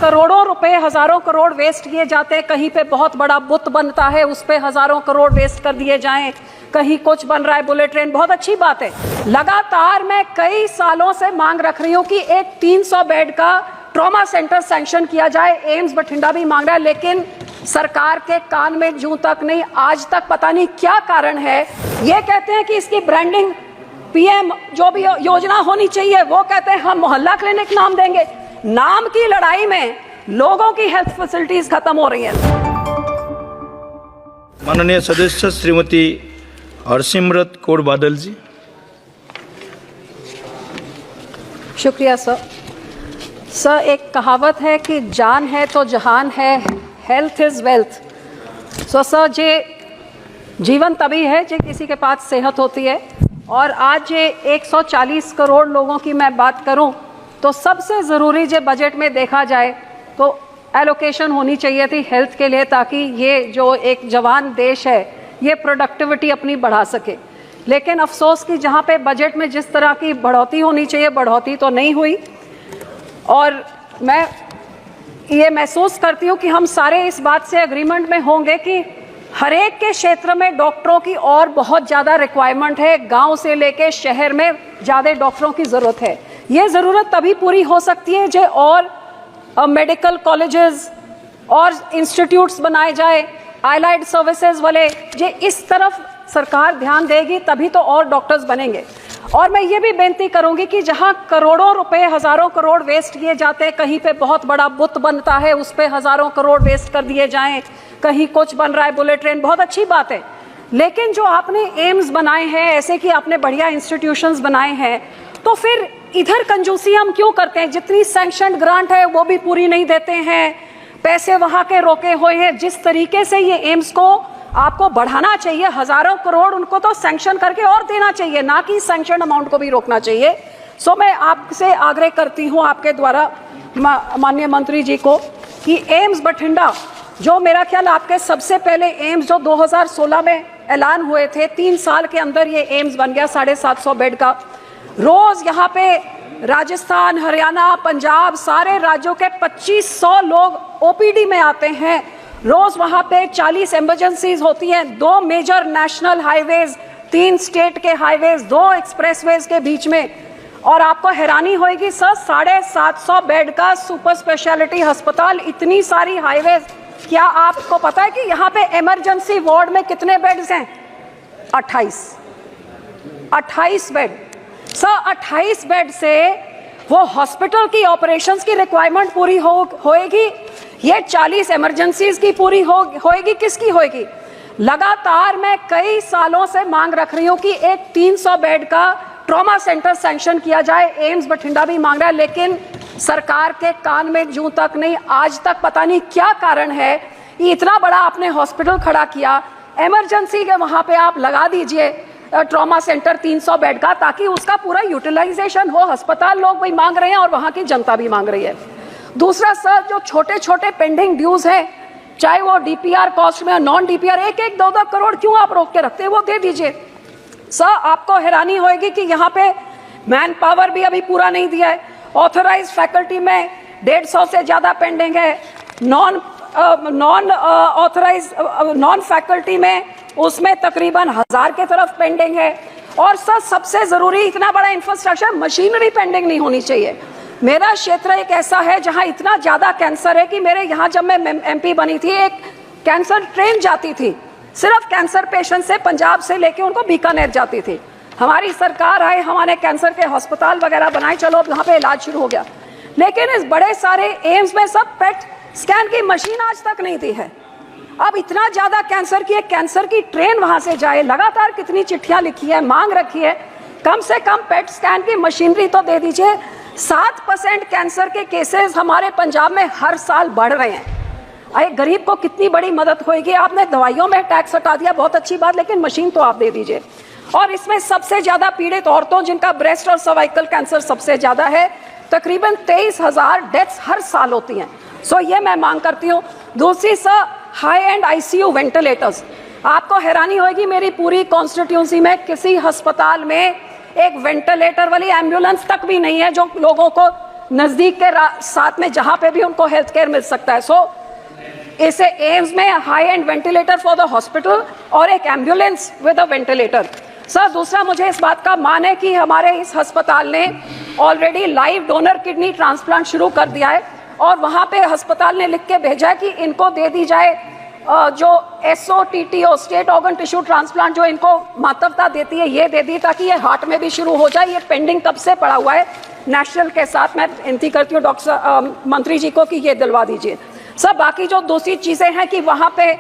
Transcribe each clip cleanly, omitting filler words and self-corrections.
करोड़ों रुपए, हजारों करोड़ वेस्ट किए जाते हैं, कहीं पे बहुत बड़ा बुत बनता है, उस पे हजारों करोड़ वेस्ट कर दिए जाएं, कहीं कुछ बन रहा है, बुलेट ट्रेन, बहुत अच्छी बात है। लगातार मैं कई सालों से मांग रख रही हूँ कि एक 300 बेड का ट्रॉमा सेंटर सैंक्शन किया जाए। एम्स बठिंडा भी मांग रहा है, लेकिन सरकार के कान में जूं तक नहीं, आज तक पता नहीं क्या कारण है। ये कहते हैं कि इसकी ब्रांडिंग पीएम जो भी योजना होनी चाहिए, वो कहते हैं हम मोहल्ला क्लिनिक नाम देंगे। नाम की लड़ाई में लोगों की हेल्थ फैसिलिटीज खत्म हो रही हैं। माननीय सदस्य श्रीमती हरसिमरत कौर बादल जी। शुक्रिया सर। सर, एक कहावत है कि जान है तो जहान है, हेल्थ इज वेल्थ। सर, जीवन तभी है जब किसी के पास सेहत होती है। और आज 140 करोड़ लोगों की मैं बात करूं तो सबसे ज़रूरी जो बजट में देखा जाए तो एलोकेशन होनी चाहिए थी हेल्थ के लिए, ताकि ये जो एक जवान देश है ये प्रोडक्टिविटी अपनी बढ़ा सके। लेकिन अफसोस कि जहाँ पे बजट में जिस तरह की बढ़ोतरी होनी चाहिए, बढ़ोतरी तो नहीं हुई। और मैं ये महसूस करती हूँ कि हम सारे इस बात से एग्रीमेंट में होंगे कि हर एक के क्षेत्र में डॉक्टरों की और बहुत ज़्यादा रिक्वायरमेंट है। गांव से लेके शहर में ज़्यादा डॉक्टरों की ज़रूरत है। ये ज़रूरत तभी पूरी हो सकती है जो और मेडिकल कॉलेजेस और इंस्टीट्यूट्स बनाए जाए, आइलाइड सर्विसेज वाले, जो इस तरफ सरकार ध्यान देगी तभी तो और डॉक्टर्स बनेंगे। और मैं ये भी बेनती करूंगी कि जहां करोड़ों रुपए, हजारों करोड़ वेस्ट किए जाते हैं, कहीं पे बहुत बड़ा बुत बनता है, उस पे हजारों करोड़ वेस्ट कर दिए जाएं, कहीं कुछ बन रहा है, बुलेट ट्रेन, बहुत अच्छी बात है। लेकिन जो आपने एम्स बनाए हैं, ऐसे कि आपने बढ़िया इंस्टीट्यूशंस बनाए हैं, तो फिर इधर कंजूसी हम क्यों करते हैं? जितनी सैंक्शन ग्रांट है वो भी पूरी नहीं देते हैं, पैसे वहां के रोके हुए हैं। जिस तरीके से ये एम्स को आपको बढ़ाना चाहिए, हजारों करोड़ उनको तो सैंक्शन करके और देना चाहिए, ना कि सैंक्शन अमाउंट को भी रोकना चाहिए। सो मैं आपसे आग्रह करती हूँ आपके द्वारा माननीय मंत्री जी को कि एम्स बठिंडा, जो मेरा ख्याल आपके सबसे पहले एम्स जो 2016 में ऐलान हुए थे, 3 साल के अंदर ये एम्स बन गया 750 बेड का। रोज यहाँ पे राजस्थान, हरियाणा, पंजाब, सारे राज्यों के 2500 लोग ओपीडी में आते हैं। रोज वहाँ पे 40 इमरजेंसीज होती हैं, 2 मेजर नेशनल हाईवेज, 3 स्टेट के हाईवेज, 2 एक्सप्रेसवेज के बीच में। और आपको हैरानी होगी सर, 750 बेड का सुपर स्पेशलिटी अस्पताल, इतनी सारी हाईवेज। क्या आपको पता है कि यहाँ पे इमरजेंसी वार्ड में कितने बेड्स हैं? 28 बेड। सर, 28 बेड से वो हॉस्पिटल की ऑपरेशंस की रिक्वायरमेंट पूरी होएगी? ये 40 इमरजेंसीज की पूरी होएगी? किसकी होएगी? लगातार मैं कई सालों से मांग रख रही हूँ कि एक 300 बेड का ट्रॉमा सेंटर सैंक्शन किया जाए। एम्स बठिंडा भी मांग रहा है, लेकिन सरकार के कान में जूं तक नहीं, आज तक पता नहीं क्या कारण है। ये इतना बड़ा आपने हॉस्पिटल खड़ा किया, इमरजेंसी के वहाँ पे आप लगा दीजिए ट्रॉमा सेंटर 300 बेड का, ताकि उसका पूरा यूटिलाइजेशन हो। अस्पताल लोग भी मांग रहे हैं और वहाँ की जनता भी मांग रही है। दूसरा सर, जो छोटे छोटे पेंडिंग ड्यूज हैं, चाहे वो डीपीआर कॉस्ट में, नॉन डीपीआर, 1-1, 2-2 करोड़ क्यों आप रोक के रखते हैं? वो दे दीजिए। सर, आपको हैरानी होगी कि यहाँ पे मैन पावर भी अभी पूरा नहीं दिया है। ऑथराइज फैकल्टी में 150 से ज़्यादा पेंडिंग है। नॉन ऑथराइज नॉन फैकल्टी में उसमें तकरीबन 1000 के तरफ पेंडिंग है। और सर, सबसे ज़रूरी, इतना बड़ा इंफ्रास्ट्रक्चर, मशीनरी पेंडिंग नहीं होनी चाहिए। मेरा क्षेत्र एक ऐसा है जहाँ इतना ज़्यादा कैंसर है कि मेरे यहाँ जब मैं एमपी बनी थी, एक कैंसर ट्रेन जाती थी, सिर्फ कैंसर पेशेंट से पंजाब से लेके उनको बीकानेर जाती थी। हमारी सरकार आई, हमारे कैंसर के अस्पताल वगैरह बनाए, चलो अब यहाँ पे इलाज शुरू हो गया। लेकिन इस बड़े सारे एम्स में सब पेट स्कैन की मशीन आज तक नहीं दी है। अब इतना ज्यादा कैंसर की, एक कैंसर की ट्रेन वहां से जाए, लगातार कितनी चिट्ठियां लिखी है, मांग रखी है, कम से कम पेट स्कैन की मशीनरी तो दे दीजिए। 7% कैंसर के केसेस हमारे पंजाब में हर साल बढ़ रहे हैं। अरे गरीब को कितनी बड़ी मदद होगी? आपने दवाइयों में टैक्स हटा दिया, बहुत अच्छी बात, लेकिन मशीन तो आप दे दीजिए। और इसमें सबसे ज्यादा पीड़ित औरतों, जिनका ब्रेस्ट और सर्वाइकल कैंसर सबसे ज्यादा है, तकरीबन 23,000 डेथ्स हर साल होती हैं। सो ये मैं मांग करती हूँ। दूसरी sir, high and ICU ventilators. आपको हैरानी होगी, मेरी पूरी कॉन्स्टिट्यूंसी में किसी अस्पताल में एक वेंटिलेटर वाली एम्बुलेंस तक भी नहीं है जो लोगों को नज़दीक के साथ में जहाँ पे भी उनको हेल्थ केयर मिल सकता है। सो इसे एम्स में high and ventilator for the hospital और एक ambulance with a ventilator. Sir दूसरा मुझे इस बात का मान है कि हमारे इस अस्पताल ने already live donor kidney transplant शुरू कर दिया है और वहाँ पे अस्पताल ने लिख के भेजा है कि इनको दे दी जाए जो SOTTO state organ tissue transplant जो इनको महत्वता देती है ये दे दी ताकि ये हार्ट में भी शुरू हो जाए। ये पेंडिंग कब से पड़ा हुआ है नेशनल के साथ। मैं विनती करती हूँ डॉक्टर मंत्री जी को कि ये दिलवा दीजिए। सब बाकी जो दूसरी चीज़ें हैं कि वहाँ पे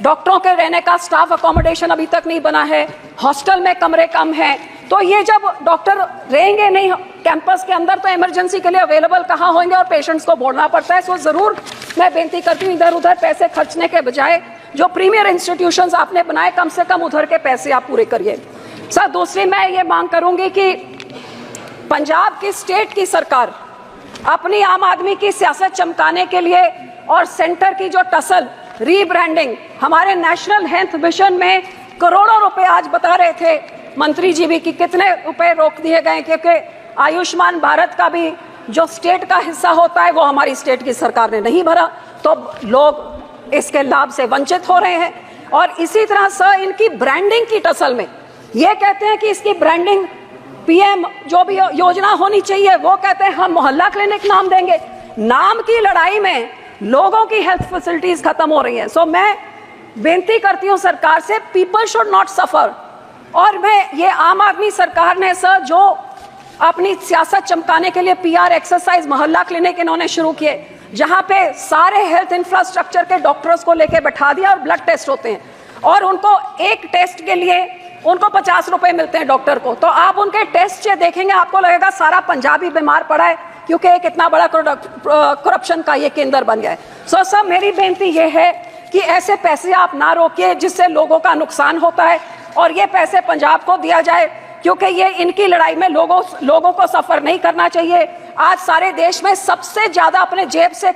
डॉक्टरों के रहने का स्टाफ अकोमोडेशन अभी तक नहीं बना है, हॉस्टल में कमरे कम हैं, तो ये जब डॉक्टर रहेंगे नहीं कैंपस के अंदर तो इमरजेंसी के लिए अवेलेबल कहाँ होंगे और पेशेंट्स को बोलना पड़ता है। सो ज़रूर मैं बेनती करती हूँ इधर उधर पैसे खर्चने के बजाय जो प्रीमियर इंस्टीट्यूशंस आपने बनाए कम से कम उधर के पैसे आप पूरे करिए। सर दूसरी मैं ये मांग करूँगी कि पंजाब की स्टेट की सरकार अपनी आम आदमी की सियासत चमकाने के लिए और सेंटर की जो टसल रीब्रांडिंग हमारे नेशनल हेल्थ मिशन में करोड़ों रुपए आज बता रहे थे मंत्री जी भी कि कितने रुपए रोक दिए गए क्योंकि आयुष्मान भारत का भी जो स्टेट का हिस्सा होता है वो हमारी स्टेट की सरकार ने नहीं भरा तो लोग इसके लाभ से वंचित हो रहे हैं। और इसी तरह सर इनकी ब्रांडिंग की टसल में ये कहते हैं कि इसकी ब्रांडिंग PM जो भी योजना होनी चाहिए वो कहते हैं हम मोहल्ला क्लिनिक नाम देंगे। नाम की लड़ाई में लोगों की हेल्थ फैसिलिटीज खत्म हो रही हैं। सो मैं बेनती करती हूँ सरकार से पीपल शुड नॉट सफर। और मैं ये आम आदमी सरकार ने सर जो अपनी सियासत चमकाने के लिए PR एक्सरसाइज मोहल्ला क्लिनिक इन्होंने शुरू किए जहाँ पे सारे हेल्थ इंफ्रास्ट्रक्चर के डॉक्टर्स को लेके बैठा दिया और ब्लड टेस्ट होते हैं और उनको एक टेस्ट के लिए उनको 50 रुपए मिलते हैं डॉक्टर को। तो आप उनके टेस्ट से देखेंगे आपको लगेगा सारा पंजाबी बीमार पड़ा है क्योंकि एक इतना बड़ा करप्शन का ये केंद्र बन गया है। सो सर मेरी बेनती ये है कि ऐसे पैसे आप ना रोकिए जिससे लोगों का नुकसान होता है और ये पैसे पंजाब को दिया जाए क्योंकि ये इनकी लड़ाई में लोगों को सफर नहीं करना चाहिए। आज सारे देश में सबसे ज्यादा अपने जेब से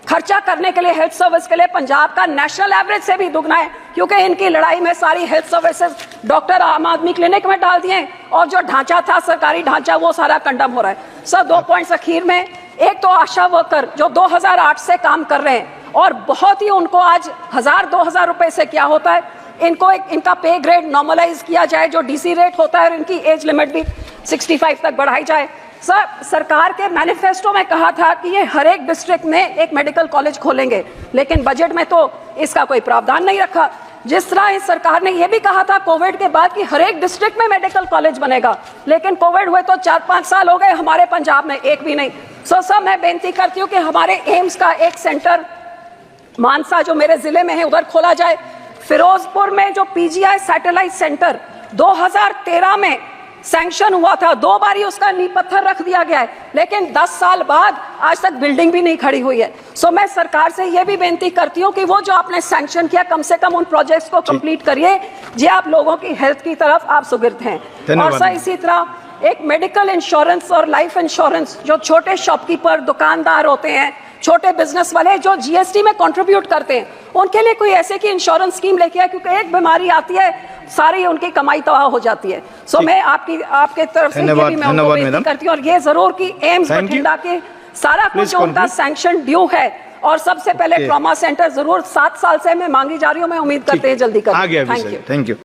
खर्चा करने के लिए हेल्थ सर्विस के लिए पंजाब का नेशनल एवरेज से भी दुगना है क्योंकि इनकी लड़ाई में सारी हेल्थ सर्विसेज डॉक्टर आम आदमी क्लिनिक में डाल दिए और जो ढांचा था सरकारी ढांचा वो सारा कंडम हो रहा है। सर 2 पॉइंट्स अखीर में, एक तो आशा वर्कर जो 2008 से काम कर रहे हैं और बहुत ही उनको आज 1000-2000 रुपए से क्या होता है इनको इनका पे ग्रेड नॉर्मलाइज किया जाए जो DC रेट होता है और इनकी एज लिमिट भी 65 तक बढ़ाई जाए। सर सरकार के मैनिफेस्टो में कहा था कि ये हर एक डिस्ट्रिक्ट में एक मेडिकल कॉलेज खोलेंगे लेकिन बजट में तो इसका कोई प्रावधान नहीं रखा। जिस तरह इस सरकार ने यह भी कहा था कोविड के बाद कि हर एक डिस्ट्रिक्ट में मेडिकल कॉलेज बनेगा लेकिन कोविड हुए तो 4-5 साल हो गए हमारे पंजाब में एक भी नहीं। सो सर मैं बेनती करती हूँ कि हमारे एम्स का एक सेंटर मानसा जो मेरे जिले में है उधर खोला जाए। फिरोजपुर में जो PGI सैटेलाइट सेंटर 2013 में सैंक्शन हुआ था 2 बार ही उसका नींव पत्थर रख दिया गया है लेकिन 10 साल बाद आज तक बिल्डिंग भी नहीं खड़ी हुई है। सो मैं सरकार से यह भी बेनती करती हूँ कि वो जो आपने सैंक्शन किया कम से कम उन प्रोजेक्ट्स को कंप्लीट करिए जे आप लोगों की हेल्थ की तरफ आप सुगिर्द हैं। और सर इसी तरह एक मेडिकल इंश्योरेंस और लाइफ इंश्योरेंस जो छोटे शॉपकीपर दुकानदार होते हैं छोटे बिजनेस वाले जो GST में कंट्रीब्यूट करते हैं उनके लिए कोई ऐसे की इंश्योरेंस स्कीम लेके आए क्योंकि एक बीमारी आती है सारी उनकी कमाई तबाह हो जाती है। सो मैं आपके तरफ से ये भी मैं उनको बेनती करती हूँ और ये जरूर कि एम्स बठिंडा के सारा कुछ उनका सैंक्शन ड्यू है और सबसे पहले ट्रॉमा सेंटर जरूर 7 साल से मैं मांगी जा रही हूँ। मैं उम्मीद करते हैं जल्दी करें। Thank you.